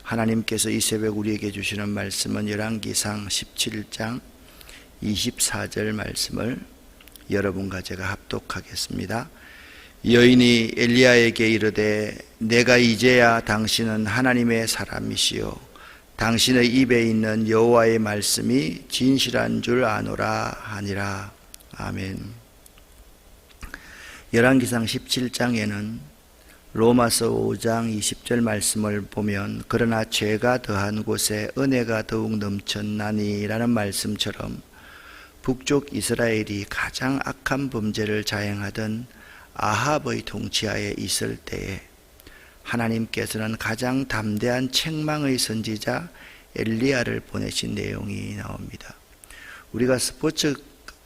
하나님께서 이 새벽 우리에게 주시는 말씀은 열왕기상 17장 24절 말씀을 여러분과 제가 합독하겠습니다. 여인이 엘리야에게 이르되 내가 이제야 당신은 하나님의 사람이시요 당신의 입에 있는 여호와의 말씀이 진실한 줄 아노라 하니라. 아멘. 열왕기상 17장에는 로마서 5장 20절 말씀을 보면 그러나 죄가 더한 곳에 은혜가 더욱 넘쳤나니 라는 말씀처럼 북쪽 이스라엘이 가장 악한 범죄를 자행하던 아합의 통치하에 있을 때에 하나님께서는 가장 담대한 책망의 선지자 엘리야를 보내신 내용이 나옵니다. 우리가 스포츠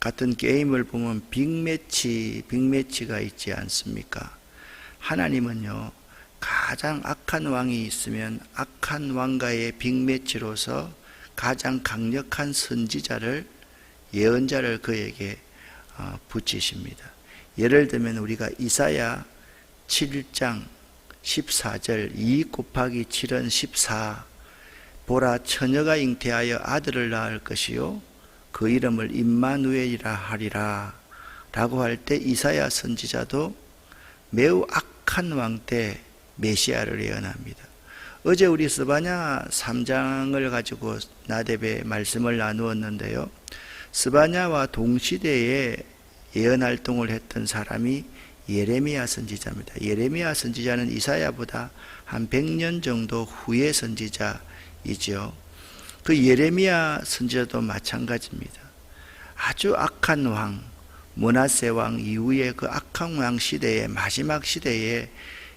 같은 게임을 보면 빅매치가 있지 않습니까? 하나님은요, 가장 악한 왕이 있으면 악한 왕과의 빅매치로서 가장 강력한 선지자를, 예언자를 그에게 붙이십니다. 예를 들면 우리가 이사야 7장 14절 2 곱하기 7은 14 보라 처녀가 잉태하여 아들을 낳을 것이요 그 이름을 임마누엘이라 하리라 라고 할 때 이사야 선지자도 매우 악한 왕 때 메시아를 예언합니다. 어제 우리 스바냐 3장을 가지고 나데베 말씀을 나누었는데요, 스바냐와 동시대에 예언 활동을 했던 사람이 예레미야 선지자입니다. 예레미야 선지자는 이사야보다 한 100년 정도 후의 선지자이죠. 그 예레미야 선지자도 마찬가지입니다. 아주 악한 왕, 므낫세 왕 이후에 그 악한 왕 시대의 마지막 시대에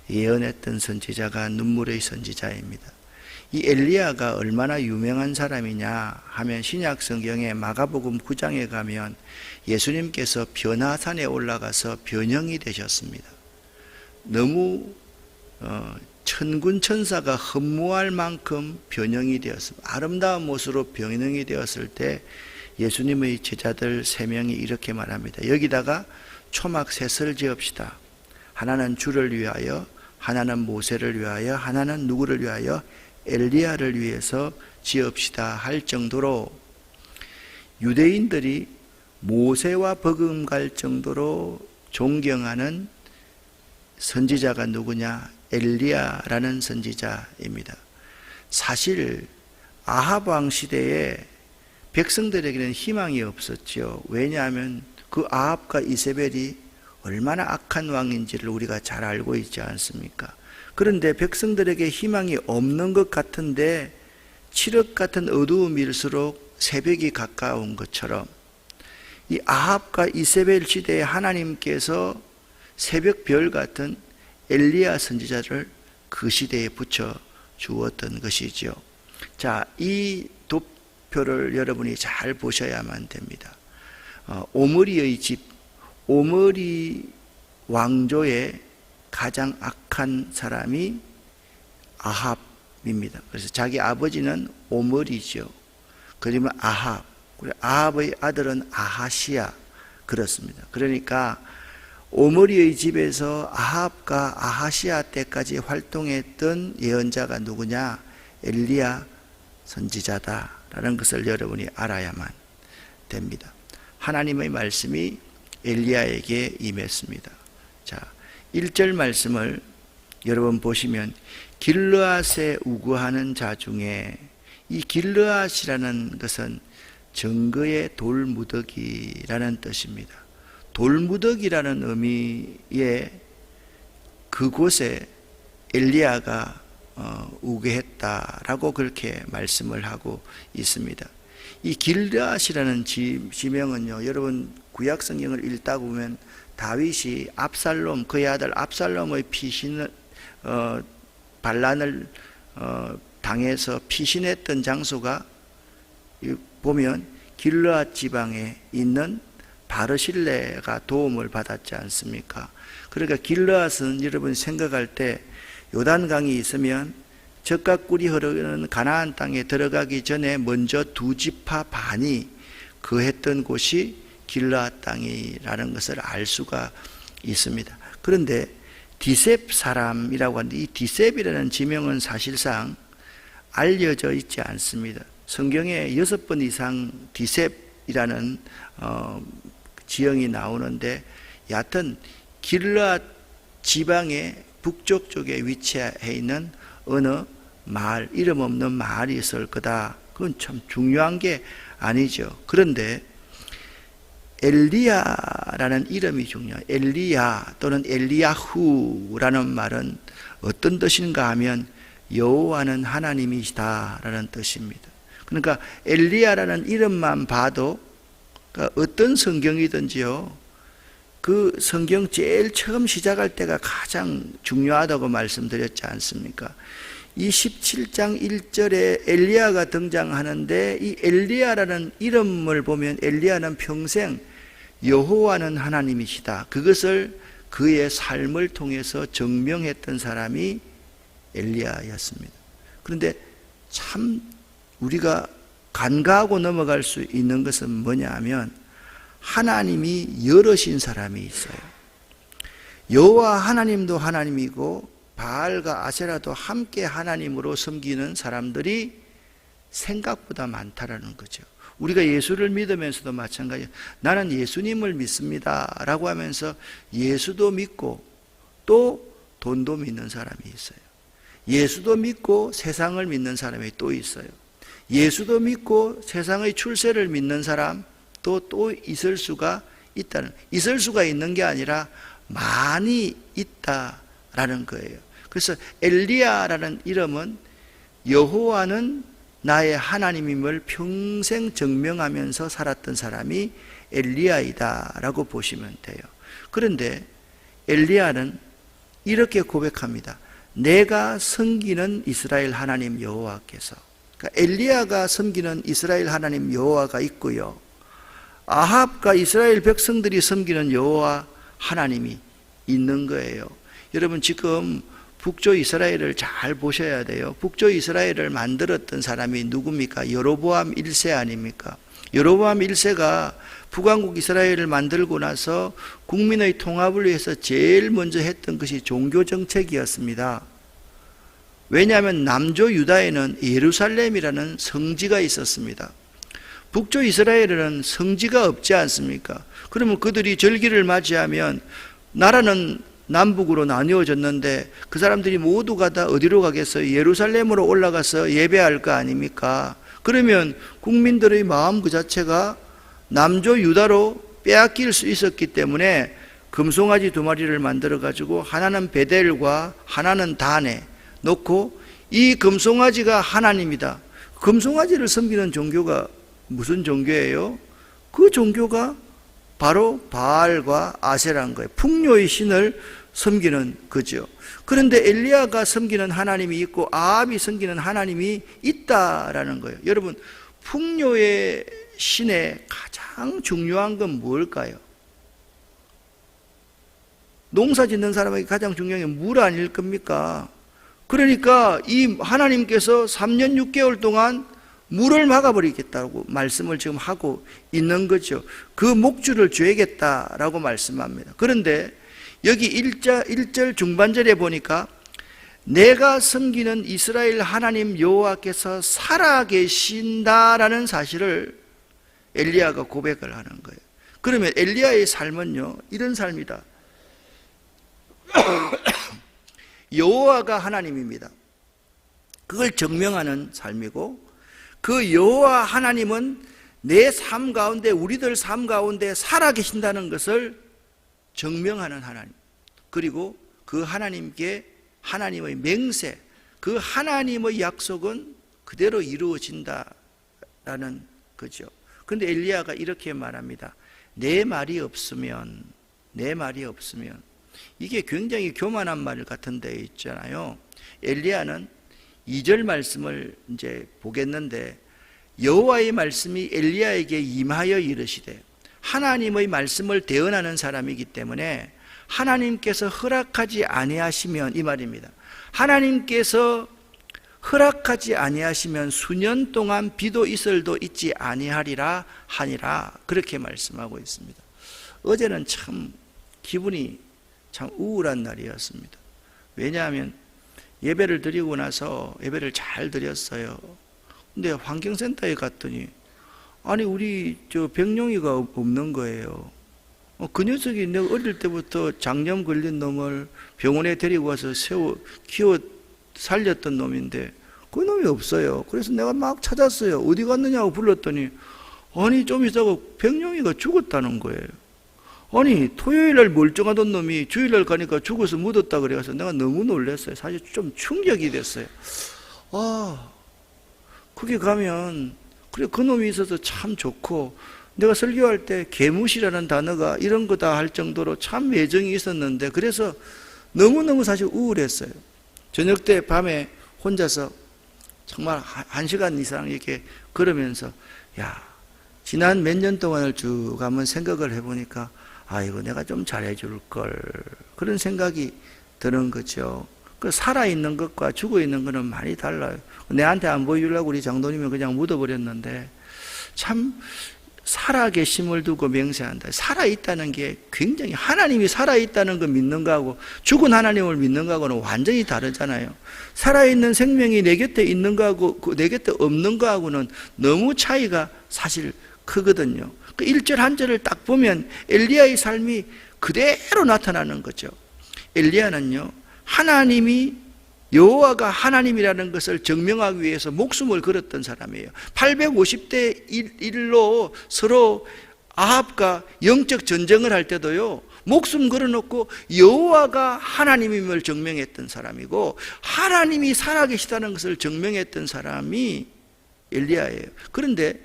예언했던 선지자가 눈물의 선지자입니다. 이 엘리야가 얼마나 유명한 사람이냐 하면 신약 성경에 마가복음 9장에 가면 예수님께서 변화산에 올라가서 변형이 되셨습니다. 너무 천군 천사가 흠모할 만큼 변형이 되었습니다. 아름다운 모습으로 변형이 되었을 때 예수님의 제자들 3명이 이렇게 말합니다. 여기다가 초막 셋을 지읍시다. 하나는 주를 위하여, 하나는 모세를 위하여, 하나는 누구를 위하여? 엘리야를 위해서 지읍시다 할 정도로 유대인들이 모세와 버금갈 정도로 존경하는 선지자가 누구냐? 엘리야라는 선지자입니다. 사실 아합 왕 시대에 백성들에게는 희망이 없었죠. 왜냐하면 그 아합과 이세벨이 얼마나 악한 왕인지를 우리가 잘 알고 있지 않습니까? 그런데 백성들에게 희망이 없는 것 같은데 칠흑 같은 어두움일수록 새벽이 가까운 것처럼 이 아합과 이세벨 시대에 하나님께서 새벽별 같은 엘리야 선지자를 그 시대에 붙여 주었던 것이죠. 자, 이 도표를 여러분이 잘 보셔야만 됩니다. 오므리의 집, 오므리 왕조의 가장 악한 사람이 아합입니다. 그래서 자기 아버지는 오므리죠. 그러면 아합, 아합의 아들은 아하시야, 그렇습니다. 그러니까 오므리의 집에서 아합과 아하시야 때까지 활동했던 예언자가 누구냐? 엘리야 선지자다라는 것을 여러분이 알아야만 됩니다. 하나님의 말씀이 엘리야에게 임했습니다. 자, 1절 말씀을 여러분 보시면 길르앗에 우거하는 자 중에, 이 길르앗이라는 것은 정거의 돌무더기라는 뜻입니다. 돌무더기라는 의미의 그곳에 엘리야가 우거했다라고 그렇게 말씀을 하고 있습니다. 이 길르앗이라는 지명은요, 여러분 구약 성경을 읽다 보면 다윗이 압살롬, 그의 아들 압살롬의 반란을 당해서 피신했던 장소가 보면 길르앗 지방에 있는 바르실레가 도움을 받았지 않습니까? 그러니까 길르앗은 여러분 생각할 때 요단강이 있으면 젖과 꿀이 흐르는 가나안 땅에 들어가기 전에 먼저 두 지파 반이 거했던 곳이 길르앗 땅이라는 것을 알 수가 있습니다. 그런데 디셉 사람이라고 하는데 이 디셉이라는 지명은 사실상 알려져 있지 않습니다. 성경에 6번 이상 디셉이라는 지형이 나오는데, 여하튼 길르앗 지방의 북쪽 쪽에 위치해 있는 어느 마을, 이름 없는 마을이 있을 거다. 그건 참 중요한 게 아니죠. 그런데 엘리야라는 이름이 중요해요. 엘리야 또는 엘리야후라는 말은 어떤 뜻인가 하면 여호와는 하나님이시다라는 뜻입니다. 그러니까 엘리야라는 이름만 봐도, 그러니까 어떤 성경이든지요, 그 성경 제일 처음 시작할 때가 가장 중요하다고 말씀드렸지 않습니까? 이 17장 1절에 엘리야가 등장하는데, 이 엘리야라는 이름을 보면 엘리야는 평생 여호와는 하나님이시다, 그것을 그의 삶을 통해서 증명했던 사람이 엘리야였습니다. 그런데 참 우리가 간과하고 넘어갈 수 있는 것은 뭐냐 하면, 하나님이 여러신 사람이 있어요. 여호와 하나님도 하나님이고 바알과 아세라도 함께 하나님으로 섬기는 사람들이 생각보다 많다라는 거죠. 우리가 예수를 믿으면서도 마찬가지예요. 나는 예수님을 믿습니다 라고 하면서 예수도 믿고 또 돈도 믿는 사람이 있어요. 예수도 믿고 세상을 믿는 사람이 또 있어요. 예수도 믿고 세상의 출세를 믿는 사람 또 있을 수가 있는 게 아니라 많이 있다라는 거예요. 그래서 엘리야라는 이름은 여호와는 나의 하나님임을 평생 증명하면서 살았던 사람이 엘리야이다라고 보시면 돼요. 그런데 엘리야는 이렇게 고백합니다. 내가 섬기는 이스라엘 하나님 여호와께서, 그러니까 엘리야가 섬기는 이스라엘 하나님 여호와가 있고요, 아합과 이스라엘 백성들이 섬기는 여호와 하나님이 있는 거예요. 여러분, 지금 북조 이스라엘을 잘 보셔야 돼요. 북조 이스라엘을 만들었던 사람이 누굽니까? 여로보암 1세 아닙니까? 여로보암 1세가 북왕국 이스라엘을 만들고 나서 국민의 통합을 위해서 제일 먼저 했던 것이 종교정책이었습니다. 왜냐하면 남조 유다에는 예루살렘이라는 성지가 있었습니다. 북조 이스라엘에는 성지가 없지 않습니까? 그러면 그들이 절기를 맞이하면, 나라는 남북으로 나뉘어졌는데 그 사람들이 모두가 다 어디로 가겠어요? 예루살렘으로 올라가서 예배할 거 아닙니까? 그러면 국민들의 마음 그 자체가 남조 유다로 빼앗길 수 있었기 때문에 금송아지 2마리를 만들어 가지고 하나는 베델과 하나는 단에 놓고, 이 금송아지가 하나님이다. 금송아지를 섬기는 종교가 무슨 종교예요? 그 종교가 바로 바알과 아세라인 거예요. 풍요의 신을 섬기는 거죠. 그런데 엘리야가 섬기는 하나님이 있고 아합이 섬기는 하나님이 있다라는 거예요. 여러분, 풍요의 신의 가장 중요한 건 뭘까요? 농사 짓는 사람에게 가장 중요한 게 물 아닐 겁니까? 그러니까 이 하나님께서 3년 6개월 동안 물을 막아버리겠다고 말씀을 지금 하고 있는 거죠. 그 목줄을 죄겠다라고 말씀합니다. 그런데 여기 1절 중반절에 보니까 내가 섬기는 이스라엘 하나님 여호와께서 살아계신다라는 사실을 엘리야가 고백을 하는 거예요. 그러면 엘리야의 삶은요, 이런 삶이다. 여호와가 하나님입니다. 그걸 증명하는 삶이고, 그 여호와 하나님은 내 삶 가운데, 우리들 삶 가운데 살아계신다는 것을 증명하는 하나님, 그리고 그 하나님께 하나님의 맹세, 그 하나님의 약속은 그대로 이루어진다라는 거죠. 그런데 엘리야가 이렇게 말합니다. 내 말이 없으면, 이게 굉장히 교만한 말 같은 데 있잖아요. 엘리야는 2절 말씀을 이제 보겠는데, 여호와의 말씀이 엘리야에게 임하여 이르시되, 하나님의 말씀을 대언하는 사람이기 때문에 하나님께서 허락하지 아니하시면, 이 말입니다. 하나님께서 허락하지 아니하시면 수년 동안 비도 이슬도 있지 아니하리라 하니라, 그렇게 말씀하고 있습니다. 어제는 참 기분이 참 우울한 날이었습니다. 왜냐하면 예배를 드리고 나서 예배를 잘 드렸어요. 근데 환경센터에 갔더니 아니 우리 저 병룡이가 없는 거예요. 그 녀석이 내가 어릴 때부터 장염 걸린 놈을 병원에 데리고 와서 키워 살렸던 놈인데 그 놈이 없어요. 그래서 내가 막 찾았어요. 어디 갔느냐고 불렀더니 아니 좀 있다가 병룡이가 죽었다는 거예요. 아니 토요일날 멀쩡하던 놈이 주일날 가니까 죽어서 묻었다 그래서 내가 너무 놀랐어요. 사실 좀 충격이 됐어요. 거기 가면 그래 그 놈이 있어서 참 좋고 내가 설교할 때 개무시라는 단어가 이런 거다 할 정도로 참 애정이 있었는데 그래서 너무너무 사실 우울했어요. 저녁 때 밤에 혼자서 정말 1시간 이상 이렇게 걸으면서 야 지난 몇 년 동안을 쭉 한번 생각을 해보니까 이거 내가 좀 잘해줄 걸 그런 생각이 드는 거죠. 그 살아있는 것과 죽어있는 것은 많이 달라요. 내한테 안 보여주려고 우리 장로님은 그냥 묻어버렸는데 참 살아계심을 두고 맹세한다. 살아있다는 게 굉장히 하나님이 살아있다는 거 믿는 거하고 죽은 하나님을 믿는 거하고는 완전히 다르잖아요. 살아있는 생명이 내 곁에 있는 거하고 내 곁에 없는 거하고는 너무 차이가 사실 크거든요. 그 1절 한 절을 딱 보면 엘리야의 삶이 그대로 나타나는 거죠. 엘리야는요 하나님이 여호와가 하나님이라는 것을 증명하기 위해서 목숨을 걸었던 사람이에요. 850대 1로 서로 아합과 영적 전쟁을 할 때도요 목숨 걸어놓고 여호와가 하나님임을 증명했던 사람이고 하나님이 살아계시다는 것을 증명했던 사람이 엘리야예요. 그런데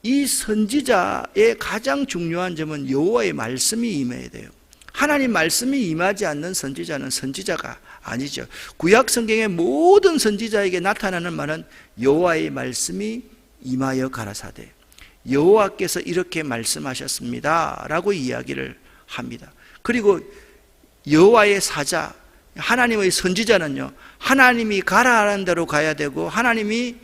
이 선지자의 가장 중요한 점은 여호와의 말씀이 임해야 돼요. 하나님 말씀이 임하지 않는 선지자는 선지자가 아니죠. 구약 성경의 모든 선지자에게 나타나는 말은 여호와의 말씀이 임하여 가라사대 여호와께서 이렇게 말씀하셨습니다 라고 이야기를 합니다. 그리고 여호와의 사자 하나님의 선지자는요 하나님이 가라는 대로 가야 되고 하나님이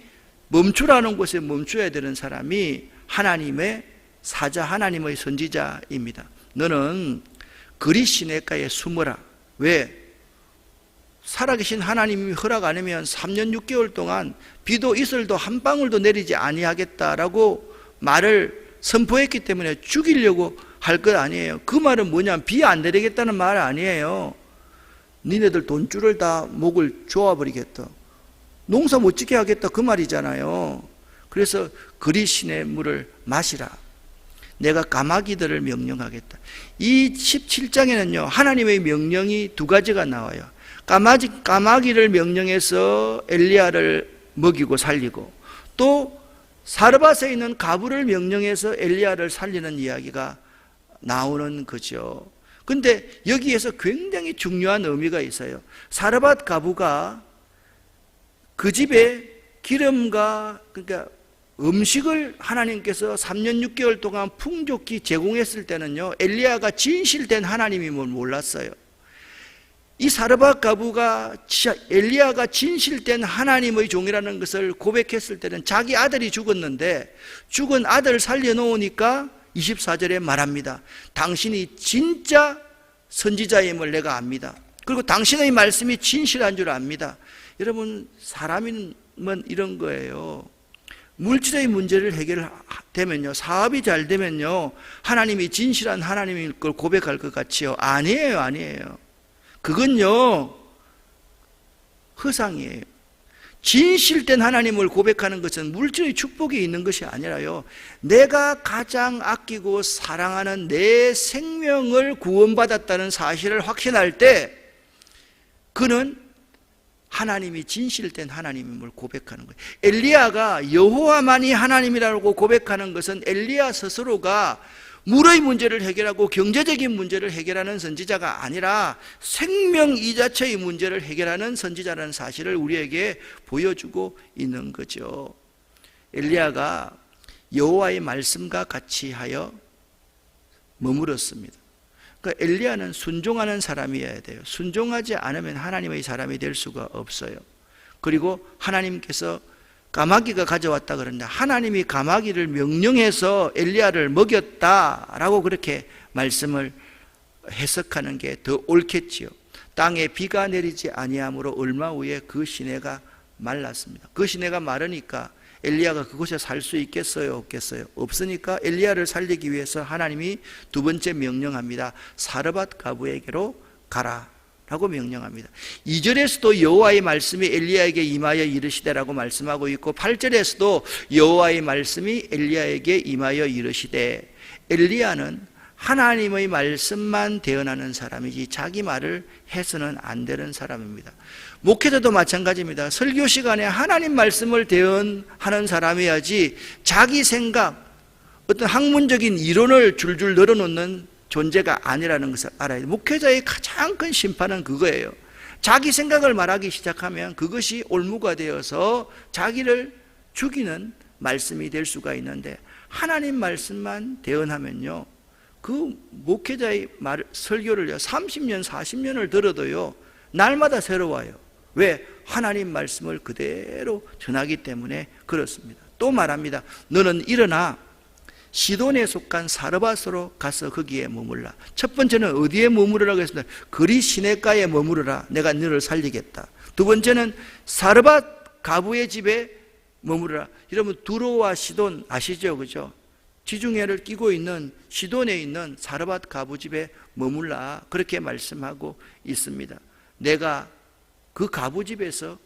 멈추라는 곳에 멈춰야 되는 사람이 하나님의 사자 하나님의 선지자입니다. 너는 그리 시냇가에 숨어라. 왜? 살아계신 하나님이 허락 안 하면 3년 6개월 동안 비도 이슬도 한 방울도 내리지 아니하겠다라고 말을 선포했기 때문에 죽이려고 할 것 아니에요. 그 말은 뭐냐면 비 안 내리겠다는 말 아니에요. 니네들 돈줄을 다 목을 조아버리겠다. 농사 못 짓게 하겠다 그 말이잖아요. 그래서 그리 시내 물을 마시라. 내가 까마귀들을 명령하겠다. 이 17장에는요 하나님의 명령이 2가지가 나와요. 까마귀를 명령해서 엘리야를 먹이고 살리고 또 사르밧에 있는 가부를 명령해서 엘리야를 살리는 이야기가 나오는 거죠. 근데 여기에서 굉장히 중요한 의미가 있어요. 사르밧 가부가 그 집에 기름과 그러니까 음식을 하나님께서 3년 6개월 동안 풍족히 제공했을 때는요 엘리야가 진실된 하나님임을 몰랐어요. 이 사르밧 가부가 엘리야가 진실된 하나님의 종이라는 것을 고백했을 때는 자기 아들이 죽었는데 죽은 아들을 살려놓으니까 24절에 말합니다. 당신이 진짜 선지자임을 내가 압니다. 그리고 당신의 말씀이 진실한 줄 압니다. 여러분 사람은 이런 거예요. 물질의 문제를 해결되면요 사업이 잘 되면요 하나님이 진실한 하나님일 걸 고백할 것 같지요? 아니에요. 그건요 허상이에요. 진실된 하나님을 고백하는 것은 물질의 축복이 있는 것이 아니라요 내가 가장 아끼고 사랑하는 내 생명을 구원받았다는 사실을 확신할 때 그는 하나님이 진실된 하나님임을 고백하는 거예요. 엘리야가 여호와만이 하나님이라고 고백하는 것은 엘리야 스스로가 물의 문제를 해결하고 경제적인 문제를 해결하는 선지자가 아니라 생명 이 자체의 문제를 해결하는 선지자라는 사실을 우리에게 보여주고 있는 거죠. 엘리야가 여호와의 말씀과 같이 하여 머물었습니다. 그러니까 엘리야는 순종하는 사람이어야 돼요. 순종하지 않으면 하나님의 사람이 될 수가 없어요. 그리고 하나님께서 까마귀가 가져왔다 그러는데 하나님이 까마귀를 명령해서 엘리야를 먹였다라고 그렇게 말씀을 해석하는 게 더 옳겠지요. 땅에 비가 내리지 아니하므로 얼마 후에 그 시내가 말랐습니다. 그 시내가 마르니까 엘리야가 그곳에 살 수 있겠어요? 없겠어요? 없으니까 엘리야를 살리기 위해서 하나님이 두 번째 명령합니다. 사르밧 가부에게로 가라 라고 명령합니다. 2절에서도 여호와의 말씀이 엘리야에게 임하여 이르시되라고 말씀하고 있고 8절에서도 여호와의 말씀이 엘리야에게 임하여 이르시되, 엘리야는 하나님의 말씀만 대언하는 사람이지 자기 말을 해서는 안 되는 사람입니다. 목회자도 마찬가지입니다. 설교 시간에 하나님 말씀을 대언하는 사람이야지 자기 생각, 어떤 학문적인 이론을 줄줄 늘어놓는 존재가 아니라는 것을 알아야 돼요. 목회자의 가장 큰 심판은 그거예요. 자기 생각을 말하기 시작하면 그것이 올무가 되어서 자기를 죽이는 말씀이 될 수가 있는데, 하나님 말씀만 대언하면요, 그 목회자의 설교를 30년, 40년을 들어도요, 날마다 새로워요. 왜? 하나님 말씀을 그대로 전하기 때문에 그렇습니다. 또 말합니다. 너는 일어나 시돈에 속한 사르밧으로 가서 거기에 머물라. 첫 번째는 어디에 머무르라고 했습니다. 그리 시내가에 머무르라. 내가 너를 살리겠다. 두 번째는 사르밧 가부의 집에 머무르라. 여러분, 두로와 시돈 아시죠? 그죠? 지중해를 끼고 있는 시돈에 있는 사르밧 가부 집에 머물라. 그렇게 말씀하고 있습니다. 내가 그 가부 집에서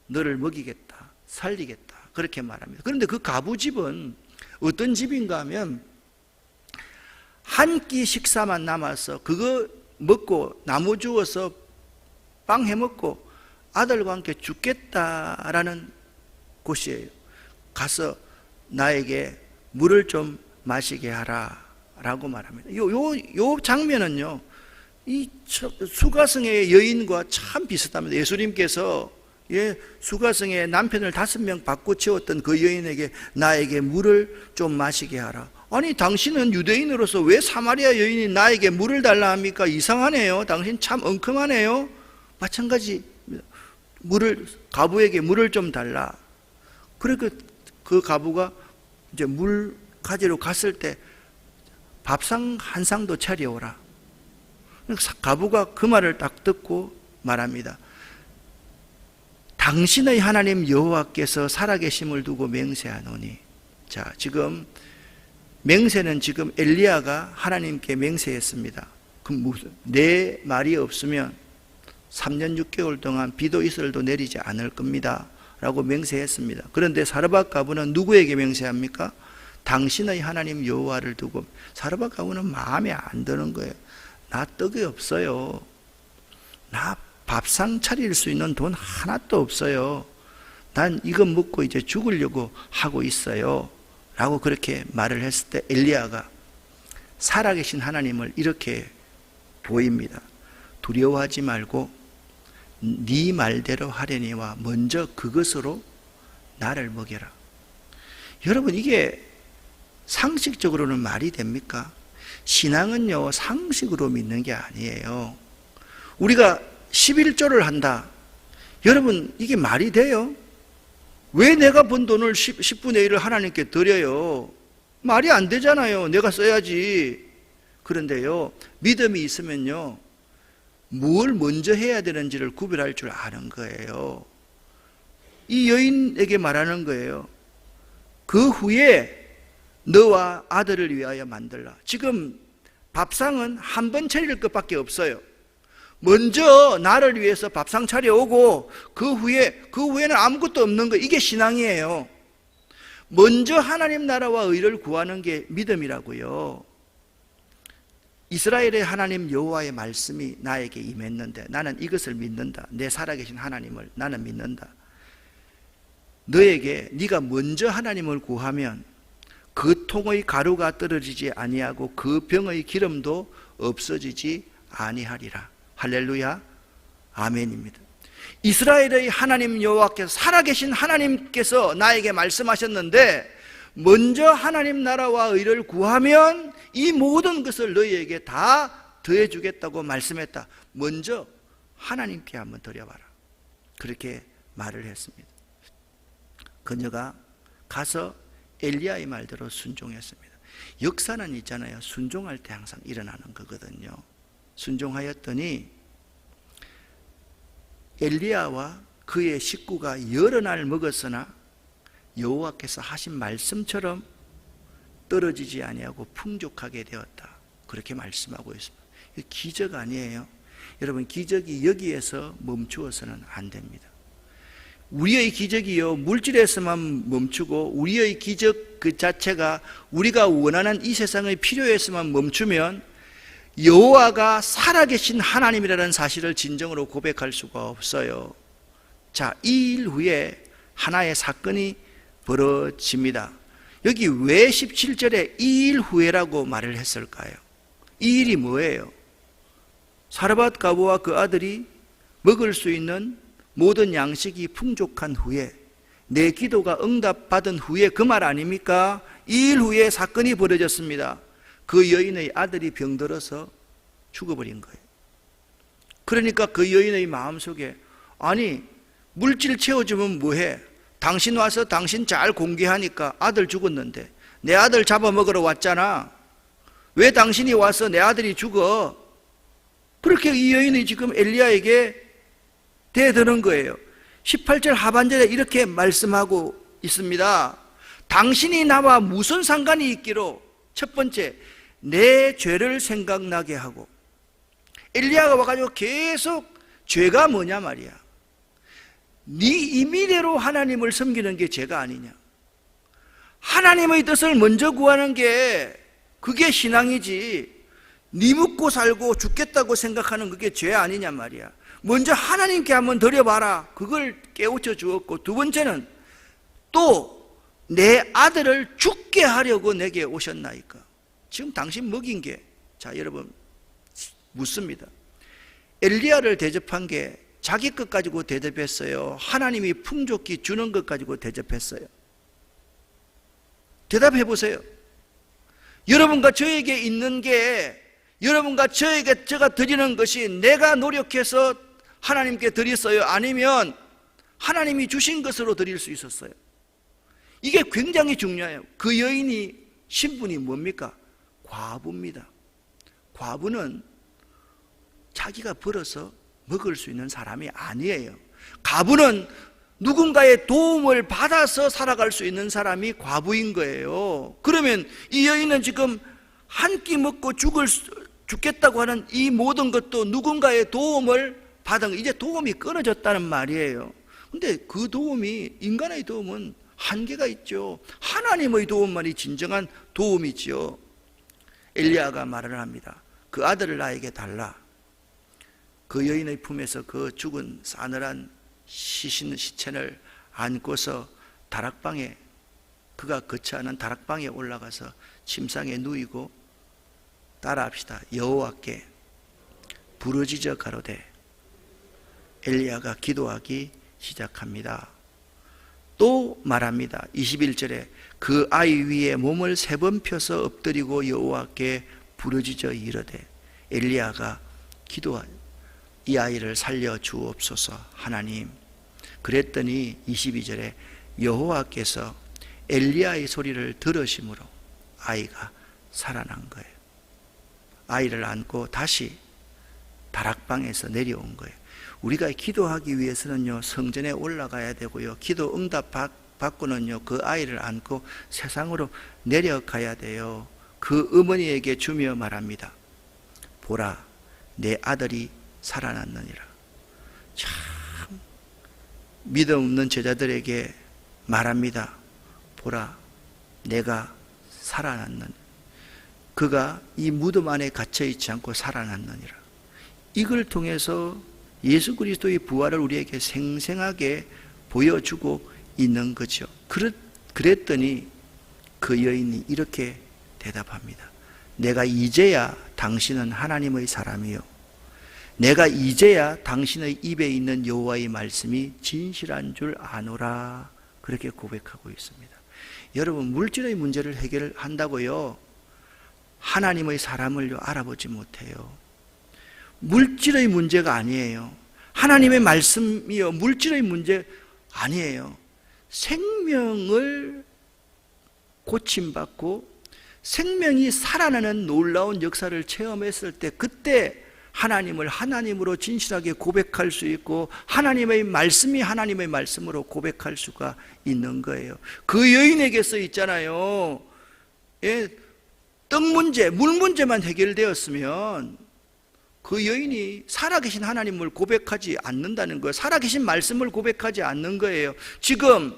너를 먹이겠다, 살리겠다, 그렇게 말합니다. 그런데 그 가부 집은 어떤 집인가 하면 한 끼 식사만 남아서 그거 먹고 나무 주워서 빵 해먹고 아들과 함께 죽겠다라는 곳이에요. 가서 나에게 물을 좀 마시게 하라 라고 말합니다. 요 장면은요, 이 수가성의 여인과 참 비슷합니다. 예수님께서 수가성의 남편을 5명 바꿔 채웠던 그 여인에게 나에게 물을 좀 마시게 하라. 아니, 당신은 유대인으로서 왜 사마리아 여인이 나에게 물을 달라 합니까? 이상하네요. 당신 참 엉큼하네요. 마찬가지입니다. 가부에게 물을 좀 달라. 그러니까 그 가부가 이제 물 가지러 갔을 때 밥상 한 상도 차려오라. 가부가 그 말을 딱 듣고 말합니다. 당신의 하나님 여호와께서 살아계심을 두고 맹세하노니. 자, 지금 맹세는 지금 엘리야가 하나님께 맹세했습니다. 그럼 무슨, 내 말이 없으면 3년 6개월 동안 비도 이슬도 내리지 않을 겁니다 라고 맹세했습니다. 그런데 사르밧 가부는 누구에게 맹세합니까? 당신의 하나님 여호와를 두고. 사르밧 가부는 마음에 안 드는 거예요. 나 떡이 없어요. 나 밥상 차릴 수 있는 돈 하나도 없어요. 난 이거 먹고 이제 죽으려고 하고 있어요 라고 그렇게 말을 했을 때 엘리야가 살아계신 하나님을 이렇게 보입니다. 두려워하지 말고 네 말대로 하려니와 먼저 그것으로 나를 먹여라. 여러분, 이게 상식적으로는 말이 됩니까? 신앙은요, 상식으로 믿는 게 아니에요. 우리가 11조를 한다. 여러분, 이게 말이 돼요? 왜 내가 번 돈을 10분의 1을 하나님께 드려요? 말이 안 되잖아요. 내가 써야지. 그런데요, 믿음이 있으면요, 뭘 먼저 해야 되는지를 구별할 줄 아는 거예요. 이 여인에게 말하는 거예요. 그 후에 너와 아들을 위하여 만들라. 지금 밥상은 한 번 차릴 것밖에 없어요. 먼저 나를 위해서 밥상 차려오고 그 후에는 아무것도 없는 거. 이게 신앙이에요. 먼저 하나님 나라와 의를 구하는 게 믿음이라고요. 이스라엘의 하나님 여호와의 말씀이 나에게 임했는데 나는 이것을 믿는다. 내 살아계신 하나님을 나는 믿는다. 너에게 네가 먼저 하나님을 구하면 그 통의 가루가 떨어지지 아니하고 그 병의 기름도 없어지지 아니하리라. 할렐루야, 아멘입니다. 이스라엘의 하나님 여호와께서, 살아계신 하나님께서 나에게 말씀하셨는데 먼저 하나님 나라와 의를 구하면 이 모든 것을 너희에게 다 더해주겠다고 말씀했다. 먼저 하나님께 한번 드려봐라. 그렇게 말을 했습니다. 그녀가 가서 엘리야의 말대로 순종했습니다. 역사는 있잖아요. 순종할 때 항상 일어나는 거거든요. 순종하였더니 엘리야와 그의 식구가 여러 날 먹었으나 여호와께서 하신 말씀처럼 떨어지지 아니하고 풍족하게 되었다. 그렇게 말씀하고 있습니다. 기적 아니에요. 여러분, 기적이 여기에서 멈추어서는 안 됩니다. 우리의 기적이요, 물질에서만 멈추고 우리의 기적 그 자체가 우리가 원하는 이 세상의 필요에서만 멈추면 여호와가 살아계신 하나님이라는 사실을 진정으로 고백할 수가 없어요. 자, 이 일 후에 하나의 사건이 벌어집니다. 여기 왜 17절에 이 일 후에라고 말을 했을까요? 이 일이 뭐예요? 사르밧 가부와 그 아들이 먹을 수 있는 모든 양식이 풍족한 후에, 내 기도가 응답받은 후에, 그 말 아닙니까? 이 일 후에 사건이 벌어졌습니다. 그 여인의 아들이 병들어서 죽어버린 거예요. 그러니까 그 여인의 마음속에, 아니 물질 채워주면 뭐해? 당신 와서 당신 잘 공개하니까 아들 죽었는데 내 아들 잡아먹으러 왔잖아. 왜 당신이 와서 내 아들이 죽어? 그렇게 이 여인이 지금 엘리야에게 대드는 거예요. 18절 하반절에 이렇게 말씀하고 있습니다. 당신이 나와 무슨 상관이 있기로? 첫 번째, 내 죄를 생각나게 하고. 엘리야가 와가지고 계속 죄가 뭐냐 말이야. 네 임의대로 하나님을 섬기는 게 죄가 아니냐. 하나님의 뜻을 먼저 구하는 게 그게 신앙이지. 네 먹고 살고 죽겠다고 생각하는 그게 죄 아니냐 말이야. 먼저 하나님께 한번 드려봐라. 그걸 깨우쳐 주었고, 두 번째는 또 내 아들을 죽게 하려고 내게 오셨나이까. 지금 당신 먹인 게, 자 여러분 묻습니다. 엘리야를 대접한 게 자기 것 가지고 대접했어요? 하나님이 풍족히 주는 것 가지고 대접했어요? 대답해 보세요. 여러분과 저에게 있는 게, 여러분과 저에게 제가 드리는 것이 내가 노력해서 하나님께 드렸어요? 아니면 하나님이 주신 것으로 드릴 수 있었어요? 이게 굉장히 중요해요. 그 여인이 신분이 뭡니까? 과부입니다. 과부는 자기가 벌어서 먹을 수 있는 사람이 아니에요. 과부는 누군가의 도움을 받아서 살아갈 수 있는 사람이 과부인 거예요. 그러면 이 여인은 지금 한 끼 먹고 죽겠다고 하는 이 모든 것도 누군가의 도움을 받은, 이제 도움이 끊어졌다는 말이에요. 근데 그 도움이, 인간의 도움은 한계가 있죠. 하나님의 도움만이 진정한 도움이지요. 엘리야가 말을 합니다. 그 아들을 나에게 달라. 그 여인의 품에서 그 죽은 싸늘한 시체를 안고서 다락방에, 그가 거처하는 다락방에 올라가서 침상에 누이고 따라합시다. 여호와께 부르짖어 가로되. 엘리야가 기도하기 시작합니다. 또 말합니다. 21절에 그 아이 위에 몸을 3번 펴서 엎드리고 여호와께 부르짖어 이르되. 엘리야가 기도하니 이 아이를 살려 주옵소서 하나님. 그랬더니 22절에 여호와께서 엘리야의 소리를 들으심으로 아이가 살아난 거예요. 아이를 안고 다시 다락방에서 내려온 거예요. 우리가 기도하기 위해서는요, 성전에 올라가야 되고요, 기도 응답 받고는요, 그 아이를 안고 세상으로 내려가야 돼요. 그 어머니에게 주며 말합니다. 보라, 내 아들이 살아났느니라. 참 믿음 없는 제자들에게 말합니다. 보라, 내가 살아났느니라. 그가 이 무덤 안에 갇혀있지 않고 살아났느니라. 이걸 통해서 예수 그리스도의 부활을 우리에게 생생하게 보여주고 있는 거죠. 그랬더니 그 여인이 이렇게 대답합니다. 내가 이제야 당신은 하나님의 사람이요, 내가 이제야 당신의 입에 있는 여호와의 말씀이 진실한 줄 아노라. 그렇게 고백하고 있습니다. 여러분, 물질의 문제를 해결한다고요 하나님의 사람을 알아보지 못해요. 물질의 문제가 아니에요. 하나님의 말씀이요 물질의 문제 아니에요. 생명을 고침받고 생명이 살아나는 놀라운 역사를 체험했을 때, 그때 하나님을 하나님으로 진실하게 고백할 수 있고 하나님의 말씀이 하나님의 말씀으로 고백할 수가 있는 거예요. 그 여인에게서 있잖아요. 떡 문제, 물 문제만 해결되었으면 그 여인이 살아계신 하나님을 고백하지 않는다는 거예요. 살아계신 말씀을 고백하지 않는 거예요. 지금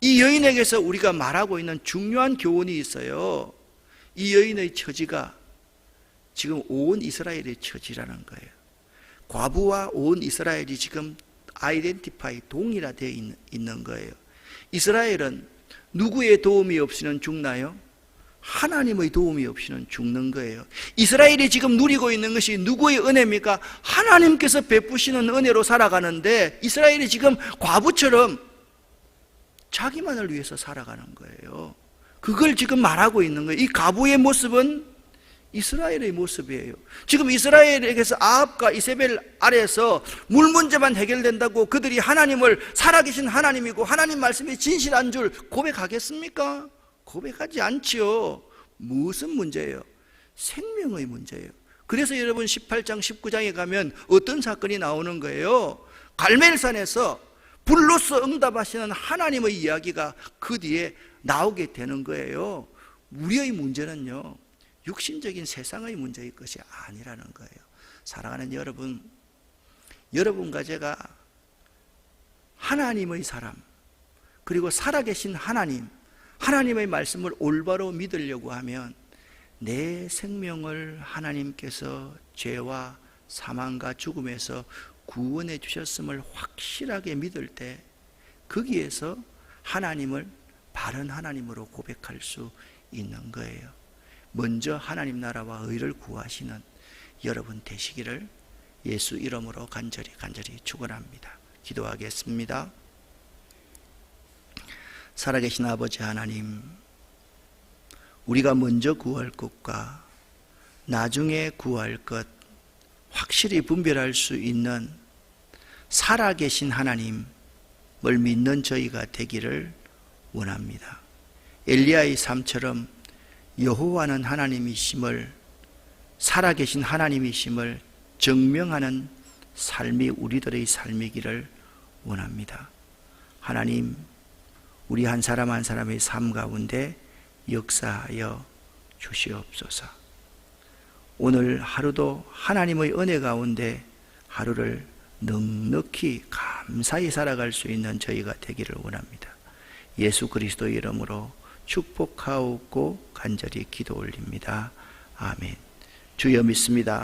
이 여인에게서 우리가 말하고 있는 중요한 교훈이 있어요. 이 여인의 처지가 지금 온 이스라엘의 처지라는 거예요. 과부와 온 이스라엘이 지금 아이덴티파이 동일화되어 있는 거예요. 이스라엘은 누구의 도움이 없이는 죽나요? 하나님의 도움이 없이는 죽는 거예요. 이스라엘이 지금 누리고 있는 것이 누구의 은혜입니까? 하나님께서 베푸시는 은혜로 살아가는데 이스라엘이 지금 과부처럼 자기만을 위해서 살아가는 거예요. 그걸 지금 말하고 있는 거예요. 이 과부의 모습은 이스라엘의 모습이에요. 지금 이스라엘에게서 아합과 이세벨 아래에서 물 문제만 해결된다고 그들이 하나님을 살아계신 하나님이고 하나님 말씀이 진실한 줄 고백하겠습니까? 고백하지 않지요. 무슨 문제예요? 생명의 문제예요. 그래서 여러분 18장 19장에 가면 어떤 사건이 나오는 거예요? 갈멜산에서 불로서 응답하시는 하나님의 이야기가 그 뒤에 나오게 되는 거예요. 우리의 문제는요, 육신적인 세상의 문제일 것이 아니라는 거예요. 사랑하는 여러분, 여러분과 제가 하나님의 사람, 그리고 살아계신 하나님, 하나님의 말씀을 올바로 믿으려고 하면 내 생명을 하나님께서 죄와 사망과 죽음에서 구원해 주셨음을 확실하게 믿을 때 거기에서 하나님을 바른 하나님으로 고백할 수 있는 거예요. 먼저 하나님 나라와 의를 구하시는 여러분 되시기를 예수 이름으로 간절히 축원합니다. 기도하겠습니다. 살아계신 아버지 하나님, 우리가 먼저 구할 것과 나중에 구할 것 확실히 분별할 수 있는 살아계신 하나님을 믿는 저희가 되기를 원합니다. 엘리야의 삶처럼 여호와는 하나님이심을, 살아계신 하나님이심을 증명하는 삶이 우리들의 삶이기를 원합니다. 하나님, 우리 한 사람 한 사람의 삶 가운데 역사하여 주시옵소서. 오늘 하루도 하나님의 은혜 가운데 하루를 넉넉히 감사히 살아갈 수 있는 저희가 되기를 원합니다. 예수 그리스도의 이름으로 축복하옵고 간절히 기도 올립니다. 아멘. 주여 믿습니다.